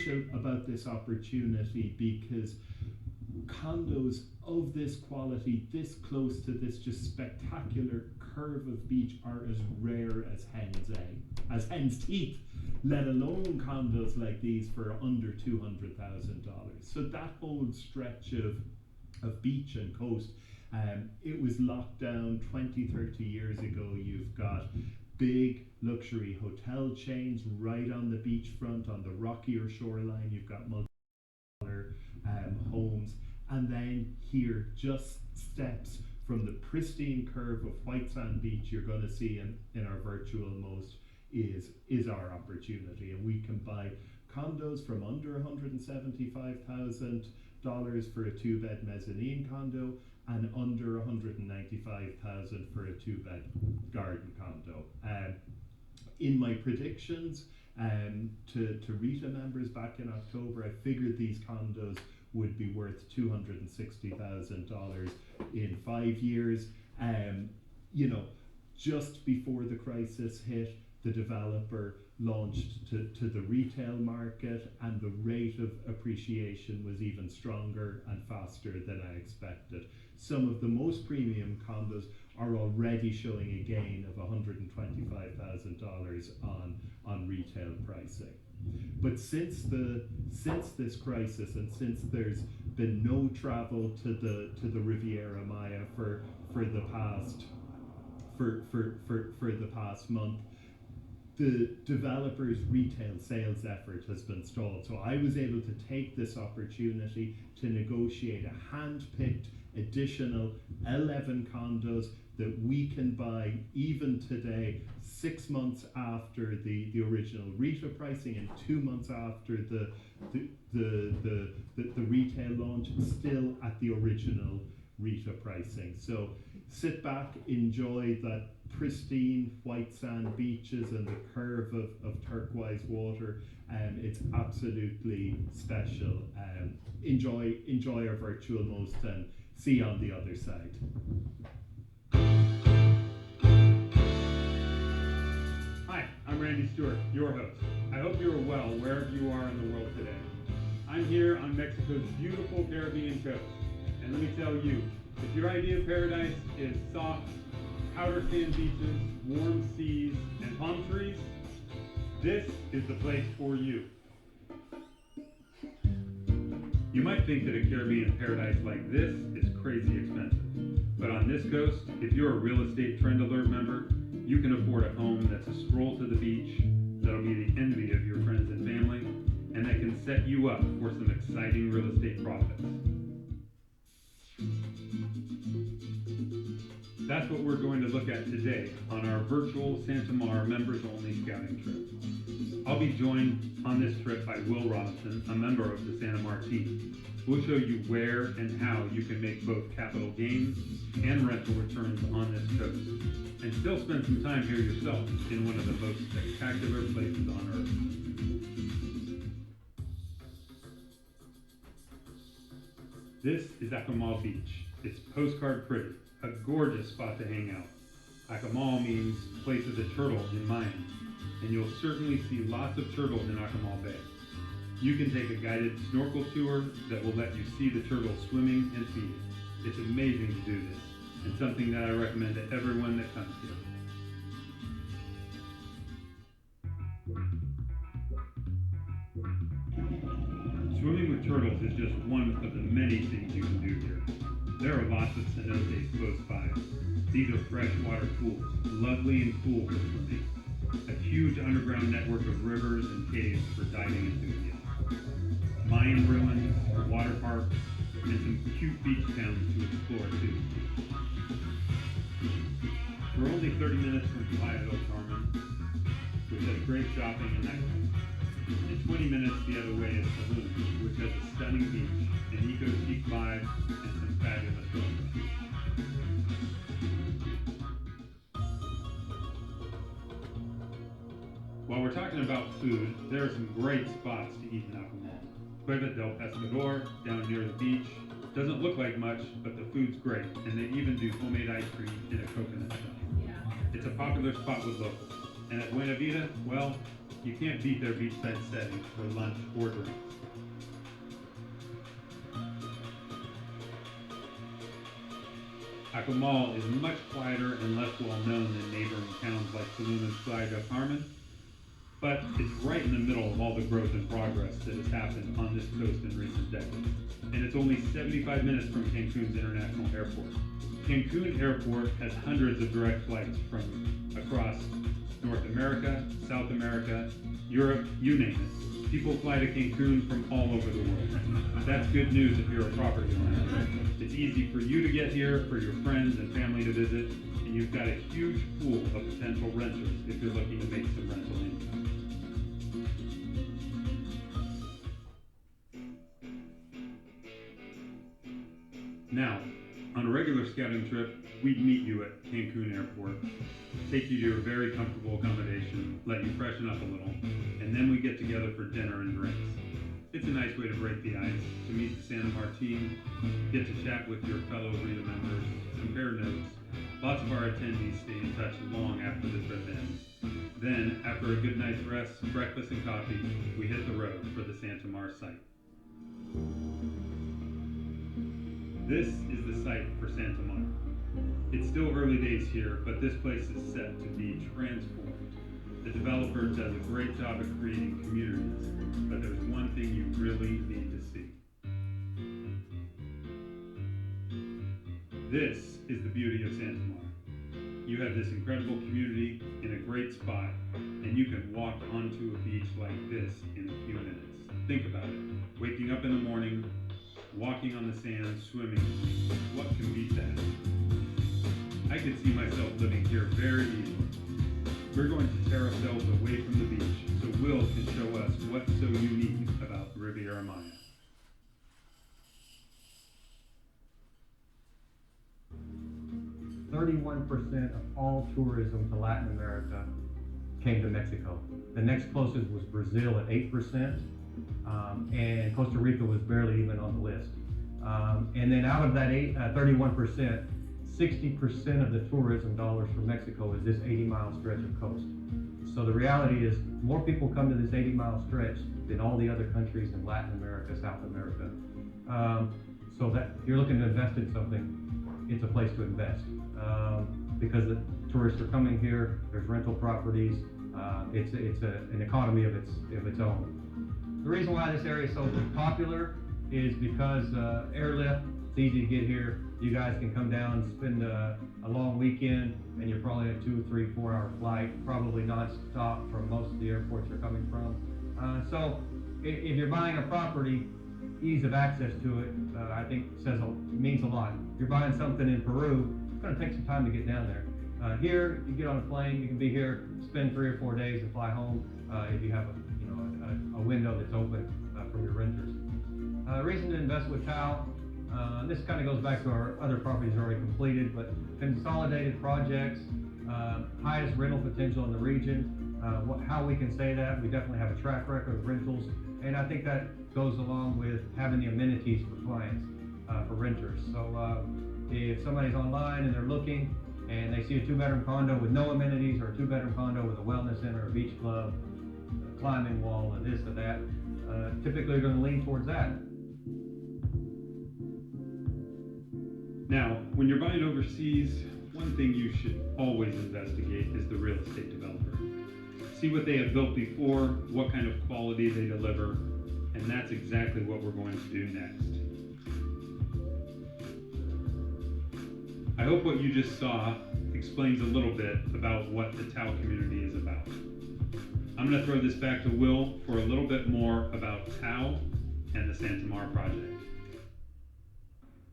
about this opportunity because condos of this quality, this close to this just spectacular curve of beach, are as rare as hen's teeth, let alone condos like these for under $200,000. So that whole stretch of beach and coast, it was locked down 20, 30 years ago. You've got big luxury hotel chains right on the beachfront, on the rockier shoreline. You've got multi-dollar homes, and then here, just steps from the pristine curve of white sand beach you're going to see in our virtual most is our opportunity. And we can buy condos from under $175,000 for a 2-bed mezzanine condo, and under $195,000 for a 2-bed garden condo. In my predictions to RETA members back in October, I figured these condos would be worth $260,000 in 5 years. You know, just before the crisis hit, the developer launched to the retail market, and the rate of appreciation was even stronger and faster than I expected. Some of the most premium condos are already showing a gain of $125,000 on retail pricing. But since this crisis, and since there's been no travel to the Riviera Maya for the past month, the developer's retail sales effort has been stalled. So I was able to take this opportunity to negotiate a hand-picked additional 11 condos that we can buy even today, 6 months after the original RETA pricing and 2 months after the retail launch, still at the original RETA pricing. So sit back, enjoy that pristine white sand beaches and the curve of turquoise water. It's absolutely special. Enjoy our virtual most, and see you on the other side. Hi, I'm Randy Stewart, your host. I hope you are well wherever you are in the world today. I'm here on Mexico's beautiful Caribbean coast, and let me tell you, if your idea of paradise is soft, powder sand beaches, warm seas, and palm trees, this is the place for you. You might think that a Caribbean paradise like this is crazy expensive, but on this coast, if you're a Real Estate Trend Alert member, you can afford a home that's a stroll to the beach, that'll be the envy of your friends and family, and that can set you up for some exciting real estate profits. That's what we're going to look at today on our virtual Santamar members-only scouting trip. I'll be joined on this trip by Will Robinson, a member of the Santamar team. We'll show you where and how you can make both capital gains and rental returns on this coast, and still spend some time here yourself in one of the most spectacular places on earth. This is Acamal Beach. It's postcard pretty, a gorgeous spot to hang out. Acamal means place of the turtle in Mayan, and you'll certainly see lots of turtles in Acamal Bay. You can take a guided snorkel tour that will let you see the turtles swimming and feeding. It's amazing to do this, and something that I recommend to everyone that comes here. Swimming with turtles is just one of the many things you can do here. There are lots of cenotes close by. These are freshwater pools, lovely and cool for swimming. A huge underground network of rivers and caves for diving enthusiasts. Mayan ruins, water parks, and some cute beach towns to explore too. We're only 30 minutes from Playa del Carmen, which has great shopping and nightlife. And 20 minutes the other way is Tulum, which has a stunning beach, an eco-chic vibe, and some fabulous restaurants. While we're talking about food, there are some great spots to eat in Acamal. Cueva del Pescador, down near the beach, doesn't look like much, but the food's great, and they even do homemade ice cream in a coconut shell. It's a popular spot with locals. And at Buena Vida, well, you can't beat their beachside setting for lunch or drinks. Akumal is much quieter and less well known than neighboring towns like Tulum and Playa del Carmen, but it's right in the middle of all the growth and progress that has happened on this coast in recent decades. And it's only 75 minutes from Cancun's International Airport. Cancun Airport has hundreds of direct flights from across North America, South America, Europe, you name it. People fly to Cancun from all over the world. That's good news if you're a property owner. It's easy for you to get here, for your friends and family to visit, and you've got a huge pool of potential renters if you're looking to make some rental income. Now, on a regular scouting trip, we'd meet you at Cancun Airport, take you to your very comfortable accommodation, let you freshen up a little, and then we get together for dinner and drinks. It's a nice way to break the ice, to meet the santamar team, get to chat with your fellow RETA members, compare notes. Lots of our attendees stay in touch long after the trip ends. Then, after a good night's rest, breakfast and coffee, we hit the road for the Santamar site. This is the site for Santamar. It's still early days here, but this place is set to be transformed. The developer does a great job of creating communities, but there's one thing you really need to see. This is the beauty of Santamar. You have this incredible community in a great spot, and you can walk onto a beach like this in a few minutes. Think about it. Waking up in the morning, walking on the sand, swimming. What can beat that? I could see myself living here very easily. We're going to tear ourselves away from the beach so Will can show us what's so unique about Riviera Maya. "31% of all tourism to Latin America came to Mexico. The next closest was Brazil at 8%, and Costa Rica was barely even on the list. And then out of that 31%, 60% of the tourism dollars for Mexico is this 80-mile stretch of coast. So the reality is more people come to this 80-mile stretch than all the other countries in Latin America, South America. So that if you're looking to invest in something, it's a place to invest. Because the tourists are coming here, there's rental properties, it's an economy of its own. The reason why this area is so popular is because airlift, it's easy to get here. You guys can come down, spend a long weekend, and you're probably a 2, 3, 4 hour flight, probably non-stop from most of the airports you're coming from. So if you're buying a property, ease of access to it, I think means a lot. If you're buying something in Peru, it's going to take some time to get down there. Here, you get on a plane, you can be here, spend 3 or 4 days, and fly home if you have a window that's open from your renters. Reason to invest with Tao. This kind of goes back to our other properties already completed, but consolidated projects, highest rental potential in the region. How we can say that, we definitely have a track record of rentals, and I think that goes along with having the amenities for clients, for renters. So if somebody's online and they're looking and they see a 2-bedroom condo with no amenities, or a 2-bedroom condo with a wellness center, a beach club, a climbing wall, and this or that, typically they're going to lean towards that. Now, when you're buying overseas, one thing you should always investigate is the real estate developer. See what they have built before, what kind of quality they deliver, and that's exactly what we're going to do next. I hope what you just saw explains a little bit about what the Tao community is about. I'm going to throw this back to Will for a little bit more about Tao and the Santamar project.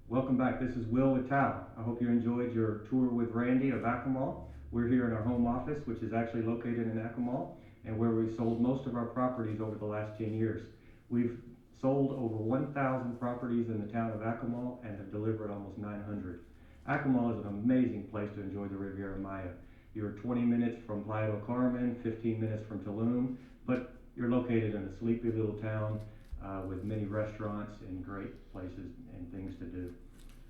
Welcome back. This is Will with Tao. I hope you enjoyed your tour with Randy of Akumal. We're here in our home office, which is actually located in Akumal, and where we've sold most of our properties over the last 10 years. We've sold over 1,000 properties in the town of Akumal and have delivered almost 900. Akumal is an amazing place to enjoy the Riviera Maya. You're 20 minutes from Playa del Carmen, 15 minutes from Tulum, but you're located in a sleepy little town with many restaurants and great places and things to do.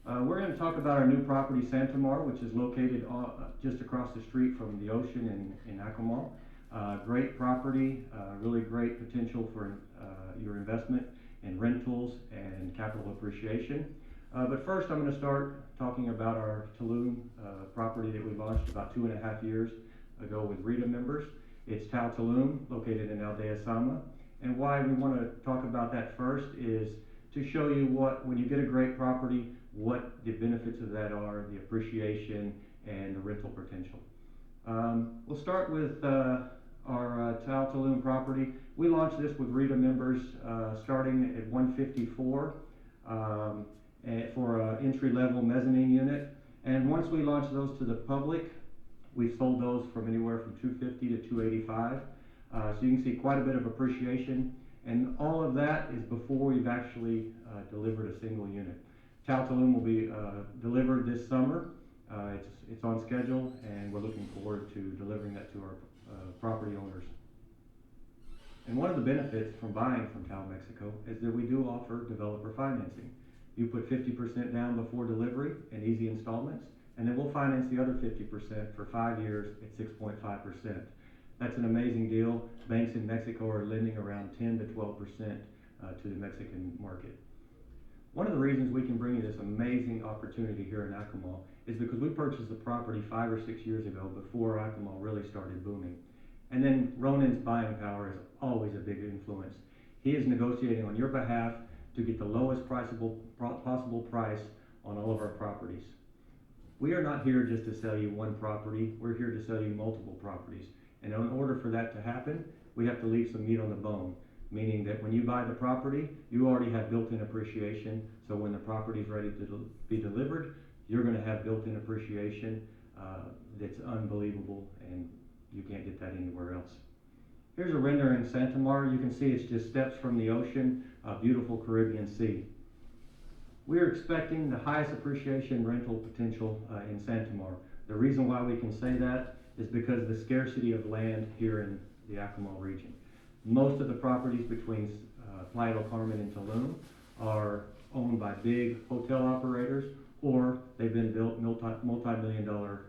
We're going to talk about our new property, Santamar, which is located just across the street from the ocean in Acoma. Great property, really great potential for your investment in rentals and capital appreciation. But first, I'm going to start talking about our Tulum property that we launched about 2.5 years ago with RETA members. It's Tau Tulum, located in Aldea Sama. And why we want to talk about that first is to show you when you get a great property, what the benefits of that are, the appreciation, and the rental potential. We'll start with our Tau Tulum property. We launched this with RETA members starting at $154 for an entry-level mezzanine unit. And once we launched those to the public, we've sold those from anywhere from $250 to $285. So you can see quite a bit of appreciation. And all of that is before we've actually delivered a single unit. Tau Tulum will be delivered this summer. It's on schedule, and we're looking forward to delivering that to our property owners. And one of the benefits from buying from Tau Mexico is that we do offer developer financing. You put 50% down before delivery in easy installments, and then we'll finance the other 50% for 5 years at 6.5%. That's an amazing deal. Banks in Mexico are lending around 10 to 12% to the Mexican market. One of the reasons we can bring you this amazing opportunity here in Acoma is because we purchased the property 5 or 6 years ago before Acoma really started booming. And then Ronan's buying power is always a big influence. He is negotiating on your behalf to get the lowest possible price on all of our properties. We are not here just to sell you one property, we're here to sell you multiple properties. And in order for that to happen, we have to leave some meat on the bone. Meaning that when you buy the property, you already have built-in appreciation. So when the property is ready to be delivered, you're going to have built-in appreciation that's unbelievable, and you can't get that anywhere else. Here's a render in Santamar. You can see it's just steps from the ocean, a beautiful Caribbean Sea. We're expecting the highest appreciation rental potential in Santamar. The reason why we can say that is because of the scarcity of land here in the Acoma region. Most of the properties between Playa del Carmen and Tulum are owned by big hotel operators, or they've been built multi-million-dollar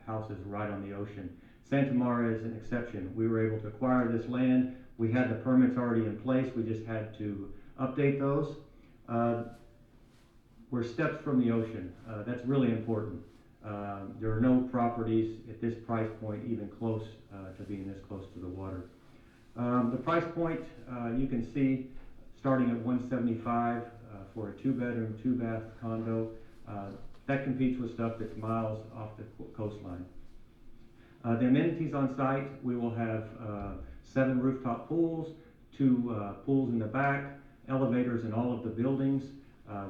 houses right on the ocean. Santamar is an exception. We were able to acquire this land. We had the permits already in place. We just had to update those. We're steps from the ocean. That's really important. There are no properties at this price point even close to being this close to the water. The price point you can see starting at $175 for a 2-bedroom, 2-bath condo. That competes with stuff that's miles off the coastline. The amenities on site, we will have 7 rooftop pools, 2 pools in the back, elevators in all of the buildings,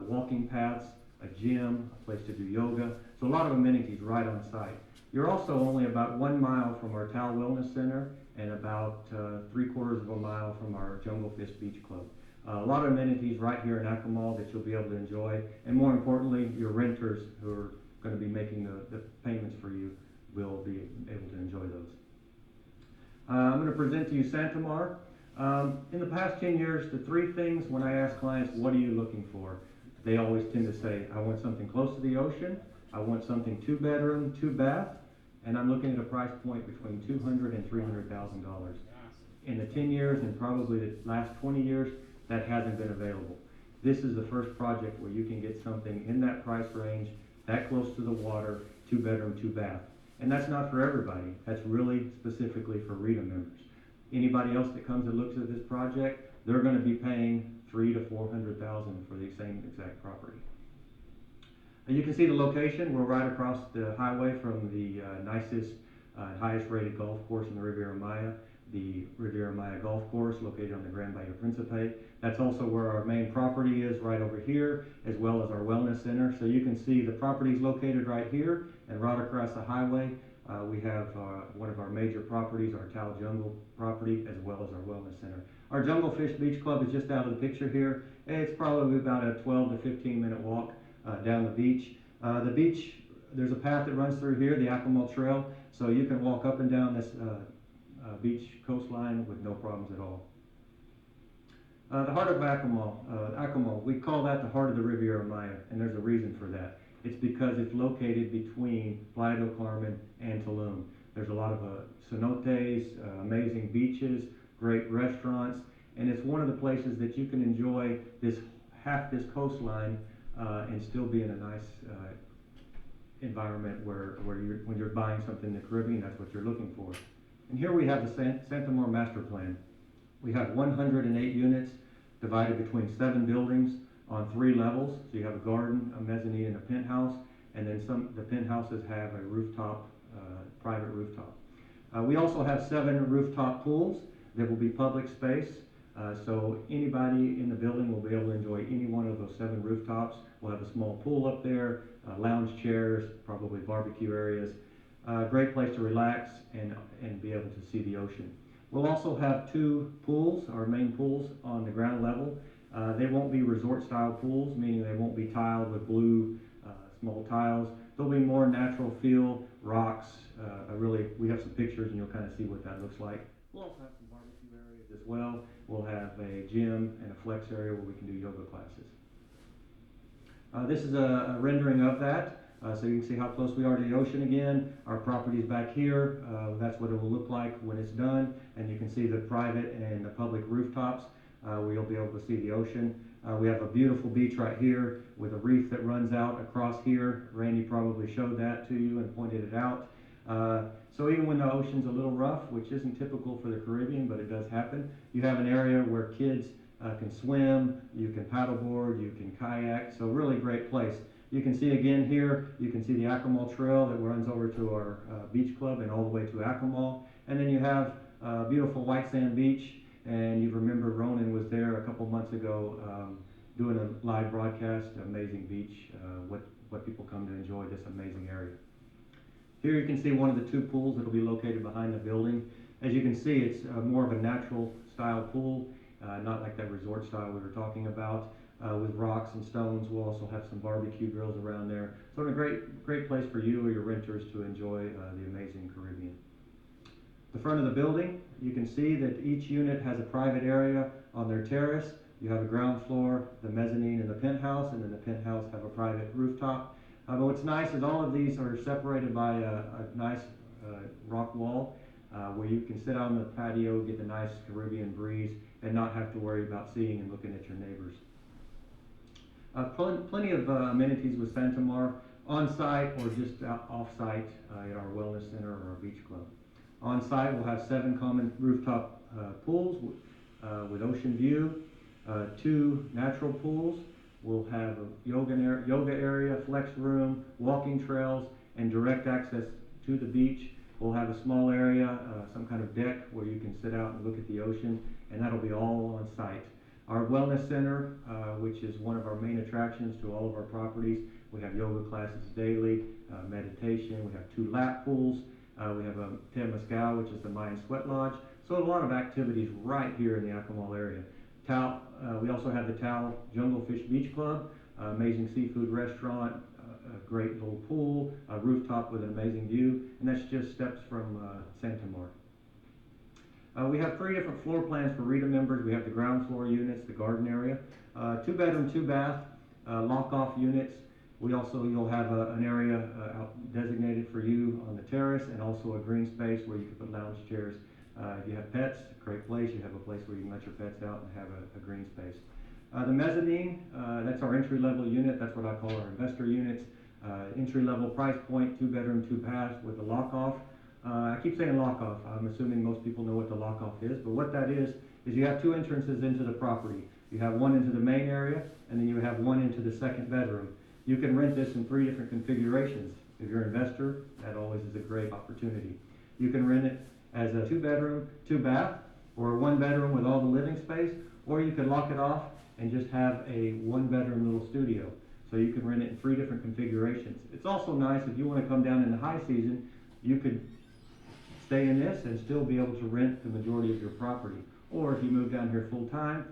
walking paths, a gym, a place to do yoga. So a lot of amenities right on site. You're also only about 1 mile from our Tau Wellness Center and about 3/4 of a mile from our Jungle Fish Beach Club. A lot of amenities right here in Acoma that you'll be able to enjoy, and more importantly, your renters who are going to be making the payments for you will be able to enjoy those. I'm going to present to you Santamar. In the past 10 years, the 3 things when I ask clients, what are you looking for? They always tend to say, I want something close to the ocean, I want something 2-bedroom, 2-bath, and I'm looking at a price point between $200,000 and $300,000. In the 10 years and probably the last 20 years, that hasn't been available. This is the first project where you can get something in that price range, that close to the water, 2-bedroom, 2-bath. And that's not for everybody. That's really specifically for RETA members. Anybody else that comes and looks at this project, they're going to be paying $300,000 to $400,000 for the same exact property. And you can see the location. We're right across the highway from the nicest, highest rated golf course in the Riviera Maya, the Riviera Maya Golf Course located on the Gran Bahia Principe. That's also where our main property is, right over here, as well as our wellness center. So you can see the property is located right here, and right across the highway we have one of our major properties, our Tau Jungle property, as well as our wellness center. Our Jungle Fish Beach Club is just out of the picture here. It's probably about a 12 to 15 minute walk down the beach. The beach, there's a path that runs through here, the Acoma Trail, so you can walk up and down this beach coastline with no problems at all. The heart of Acoma, we call that the heart of the Riviera Maya, and there's a reason for that. It's because it's located between Playa del Carmen and Tulum. There's a lot of cenotes, amazing beaches, great restaurants, and it's one of the places that you can enjoy half this coastline and still be in a nice environment where when you're buying something in the Caribbean, that's what you're looking for. And here we have the Santamar Master Plan. We have 108 units divided between 7 buildings on 3 levels. So you have a garden, a mezzanine, and a penthouse, and then the penthouses have a rooftop, private rooftop. We also have 7 rooftop pools that will be public space. So anybody in the building will be able to enjoy any one of those 7 rooftops. We'll have a small pool up there, lounge chairs, probably barbecue areas. Great place to relax and be able to see the ocean. We'll also have 2 pools, our main pools, on the ground level. They won't be resort-style pools, meaning they won't be tiled with blue small tiles. They'll be more natural feel, rocks. We have some pictures and you'll kind of see what that looks like. We'll also have some barbecue areas as well. We'll have a gym and a flex area where we can do yoga classes. This is a rendering of that. So you can see how close we are to the ocean again. Our property is back here. That's what it will look like when it's done. And you can see the private and the public rooftops where you'll be able to see the ocean. We have a beautiful beach right here with a reef that runs out across here. Randy probably showed that to you and pointed it out. So even when the ocean's a little rough, which isn't typical for the Caribbean, but it does happen, you have an area where kids can swim, you can paddleboard, you can kayak. So really great place. You can see again here, you can see the Acoma Trail that runs over to our beach club and all the way to Acoma. And then you have beautiful white sand beach. And you remember Ronan was there a couple months ago doing a live broadcast, amazing beach, what people come to enjoy this amazing area. Here you can see one of the 2 pools that will be located behind the building. As you can see, it's more of a natural style pool, not like that resort style we were talking about. With rocks and stones. We'll also have some barbecue grills around there. So a great place for you or your renters to enjoy the amazing Caribbean. The front of the building, you can see that each unit has a private area on their terrace. You have a ground floor, the mezzanine, and the penthouse, and then the penthouse have a private rooftop. But what's nice is all of these are separated by a nice rock wall where you can sit out on the patio, get the nice Caribbean breeze, and not have to worry about seeing and looking at your neighbors. Plenty of amenities with Santamar, on-site or just off-site at our wellness center or our beach club. On-site, we'll have 7 common rooftop pools with ocean view, 2 natural pools. We'll have a yoga area, flex room, walking trails, and direct access to the beach. We'll have a small area, some kind of deck where you can sit out and look at the ocean, and that'll be all on-site. Our wellness center, which is one of our main attractions to all of our properties, we have yoga classes daily, meditation, we have 2 lap pools, we have a Temazcal, which is the Mayan Sweat Lodge. So a lot of activities right here in the Acoma area. We also have the Tao Junglefish Beach Club, amazing seafood restaurant, a great little pool, a rooftop with an amazing view, and that's just steps from Santamar. We have 3 different floor plans for RETA members. We have the ground floor units, the garden area, 2 bedroom, 2 bath, lock-off units. You'll have an area designated for you on the terrace, and also a green space where you can put lounge chairs. If you have pets, great place. You have a place where you can let your pets out and have a green space. The mezzanine, that's our entry-level unit. That's what I call our investor units. Entry-level price point, 2 bedroom, 2 bath with a lock-off. I keep saying lock-off. I'm assuming most people know what the lock-off is, but what that is you have 2 entrances into the property. You have one into the main area, and then you have one into the second bedroom. You can rent this in 3 different configurations. If you're an investor, that always is a great opportunity. You can rent it as a 2 bedroom, 2 bath, or a 1 bedroom with all the living space, or you could lock it off and just have a 1 bedroom little studio. So you can rent it in 3 different configurations. It's also nice if you want to come down in the high season, you could stay in this and still be able to rent the majority of your property. Or if you move down here full time,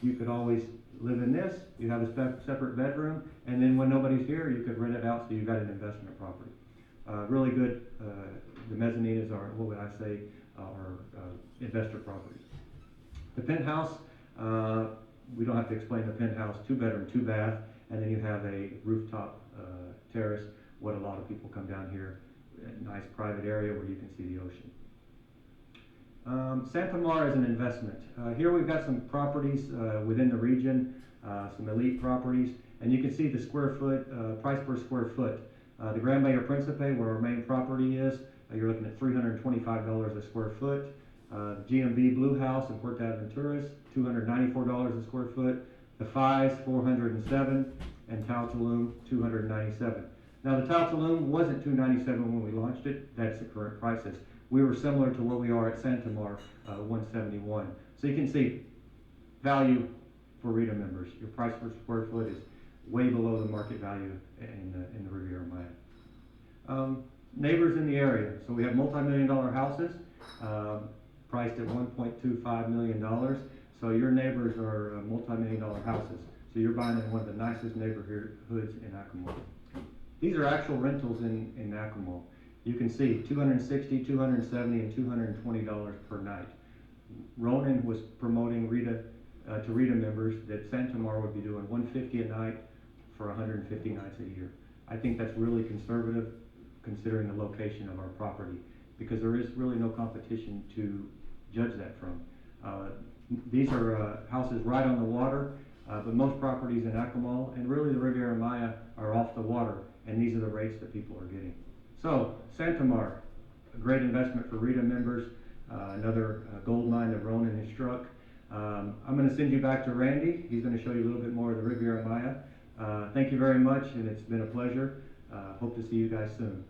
you could always live in this. You have a separate bedroom, and then when nobody's here, you could rent it out so you've got an investment property. Really good. The mezzanine is our investor property. The penthouse, We don't have to explain the penthouse, 2-bedroom, 2-bath, and then you have a rooftop terrace, what a lot of people come down here, a nice private area where you can see the ocean. Santamar is an investment. Here we've got some properties within the region, some elite properties, and you can see the square foot, price per square foot. The Grand Mayor Principe, where our main property is, you're looking at $325 a square foot. GMB Blue House in Puerto $294 a square foot. The Fives, $407, and Tau Tulum, $297. Now the Tau Tulum wasn't $297 when we launched it. That's the current prices. We were similar to what we are at Santamar, $171. So you can see value for RETA members. Your price per square foot is way below the market value in the Riviera Maya. Neighbors in the area. So we have multi-million-dollar houses priced at $1.25 million. So your neighbors are multi-million-dollar houses. So you're buying in one of the nicest neighborhoods in Acoma. These are actual rentals in Acoma. You can see $260, $270, and $220 per night. Ronan was promoting RETA to RETA members that Santamar would be doing $150 a night for 150 nights a year. I think that's really conservative considering the location of our property, because there is really no competition to judge that from. These are houses right on the water, but most properties in Acoma and really the Riviera Maya are off the water, and these are the rates that people are getting. So, Santamar, a great investment for RETA members, another gold mine that Ronan has struck. I'm going to send you back to Randy. He's going to show you a little bit more of the Riviera Maya. Thank you very much, and it's been a pleasure. Hope to see you guys soon.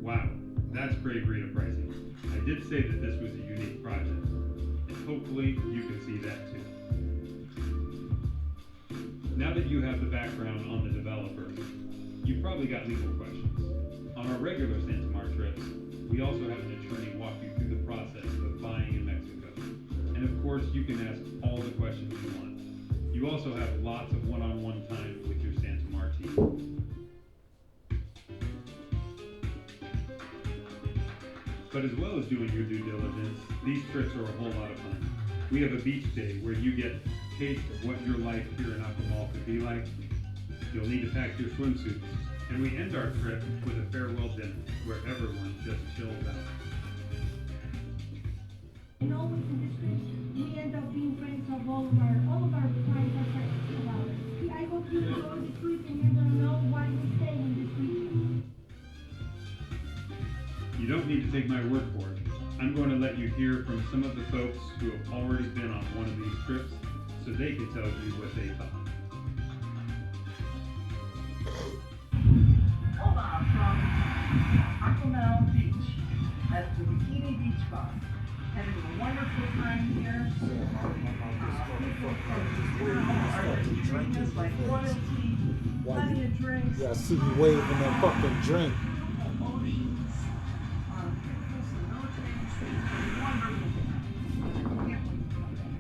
Wow, that's great RETA pricing. I did say that this was a unique project, and hopefully you can see that too. Now that you have the background on the developer, you've probably got legal questions. On our regular Santamar trips, we also have an attorney walk you through the process of buying in Mexico. And of course, you can ask all the questions you want. You also have lots of one-on-one time with your Santamar team. But as well as doing your due diligence, these trips are a whole lot of fun. We have a beach day where you get a taste of what your life here in Acoma could be like. You'll need to pack your swimsuits. And we end our trip with a farewell dinner where everyone just chills out. And always in this trip, we end up being friends of all of our clients are friends about it. I hope you enjoy the trip and you're gonna know why we stay in this region. You don't need to take my word for it. I'm going to let you hear from some of the folks who have already been on one of these trips so they can tell you what they thought. Hola from Acoma Beach at the Bikini Beach Bar. Having a wonderful time here. People are treating us like royalty, plenty of drinks. Yeah, I see you waving that fucking drink. Oceans, beautiful cenotes, wonderful. Can't wait to come back.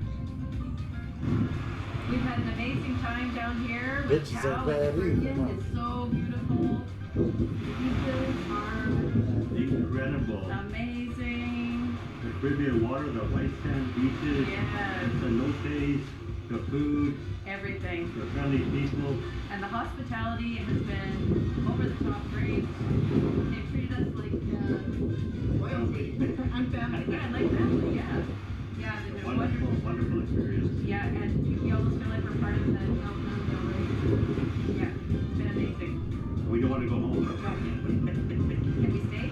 We've had an amazing time down here. Bitches Macau ain't bad and the Caribbean either. is so beautiful. The beaches are Incredible. amazing. The Caribbean water, the white sand beaches, Yes. the cenotes, the food, Everything. the friendly people. And the hospitality has been over the top great. They've treated us like royalty. I'm family. Yeah, like family, yeah. Yeah, they've been Wonderful, wonderful. wonderful experience. Yeah, and we almost feel like we're part of the Hilton Village. Yeah, it's been amazing. We don't want to go home. Can we stay?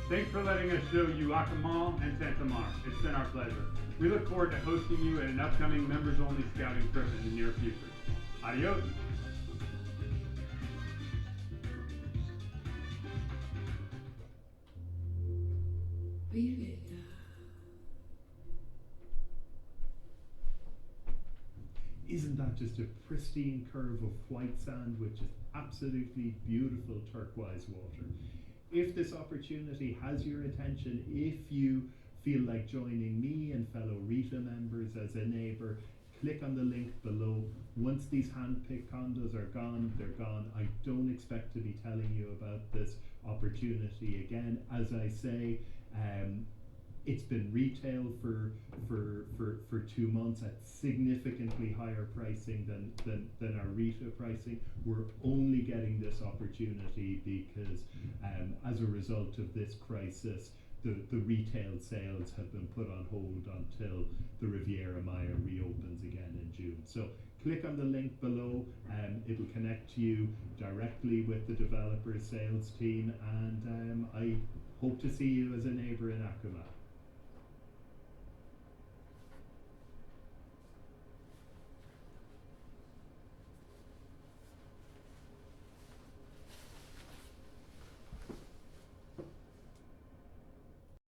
Thanks for letting us show you Acoma and Santamar. It's been our pleasure. We look forward to hosting you at an upcoming members-only scouting trip in the near future. Adios. Isn't that just a pristine curve of white sand with just absolutely beautiful turquoise water? If this opportunity has your attention, if you feel like joining me and fellow RETA members as a neighbour, click on the link below. Once these hand-picked condos are gone, they're gone. I don't expect to be telling you about this opportunity again. As I say, It's been retail for 2 months at significantly higher pricing than our retail pricing. We're only getting this opportunity because as a result of this crisis, the retail sales have been put on hold until the Riviera Maya reopens again in June. So click on the link below, it'll connect you directly with the developer sales team, and I hope to see you as a neighbour in Acoma.